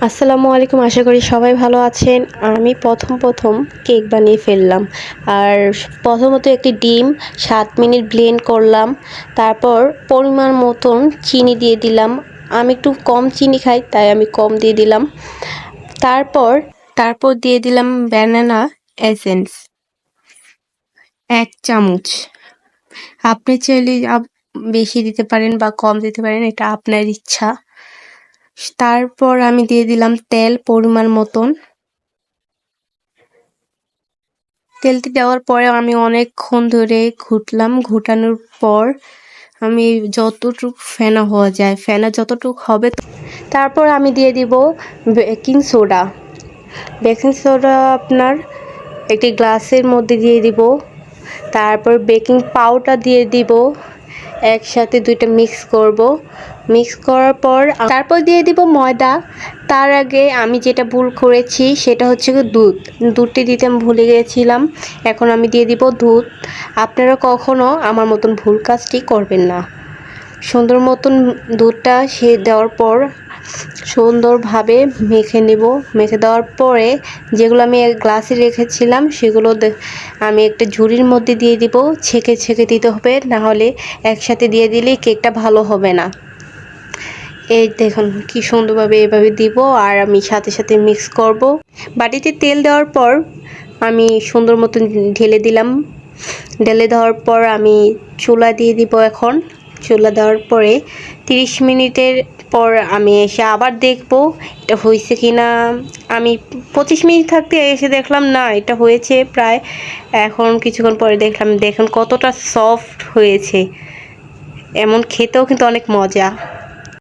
আসসালামু আলাইকুম, আশা করি সবাই ভালো আছেন। আমি প্রথম কেক বানিয়ে ফেললাম। আর প্রথমত একটি ডিম 7 মিনিট ব্লেন্ড করলাম। তারপর পরিমাণ মতন চিনি দিয়ে দিলাম। আমি একটু কম চিনি খাই, তাই আমি কম দিয়ে দিলাম। তারপর তারপর দিয়ে দিলাম ব্যানানা এসেন্স 1 চামচ। আপনি চাইলে বেশি দিতে পারেন বা কম দিতে পারেন, এটা আপনার ইচ্ছা। তারপর আমি দিয়ে দিলাম তেল পরিমাণ মতন। তেলটি দেওয়ার পরে আমি অনেকক্ষণ ধরে ঘুটলাম। ঘুটানোর পর আমি যতটুক ফেনা হওয়া যায়, ফেনা যতটুক হবে, তারপর আমি দিয়ে দিব বেকিং সোডা। বেকিং সোডা আপনার একটি গ্লাসের মধ্যে দিয়ে দিব। তারপর বেকিং পাউডার দিয়ে দিব। একসাথে দুইটা মিক্স করব। মিক্স করার পর তারপর দিয়ে দিব ময়দা। তার আগে আমি যেটা ভুল করেছি সেটা হচ্ছে দুধটি দিতে আমি ভুলে গিয়েছিলাম। এখন আমি দিয়ে দিব দুধ। আপনারা কখনো আমার মতন ভুল কাজটি করবেন না। সুন্দর মতন দুধটা দেওয়ার পর সুন্দরভাবে মেখে নেব। মেখে দেওয়ার পরে যেগুলো আমি গ্লাসে রেখেছিলাম সেগুলো আমি একটা ঝুড়ির মধ্যে দিয়ে দিব। ছেঁকে ছেঁকে দিতে হবে, না হলে একসাথে দিয়ে দিলে কেকটা ভালো হবে না। এই দেখুন কি সুন্দরভাবে এভাবে দিব, আর আমি সাথে সাথে মিক্স করব। বাটিতে তেল দেওয়ার পর আমি সুন্দর মতন ঢেলে দিলাম। ঢেলে দেওয়ার পর আমি চুলা দিয়ে দিব। এখন চুলা দেওয়ার পরে 30 মিনিটের পর আমি এসে আবার দেখব এটা হয়েছে কি না। আমি 25 মিনিট থাকতে এসে দেখলাম না, এটা হয়েছে প্রায়। এখন কিছুক্ষণ পরে দেখুন কতটা সফট হয়েছে। এমন খেতেও কিন্তু অনেক মজা।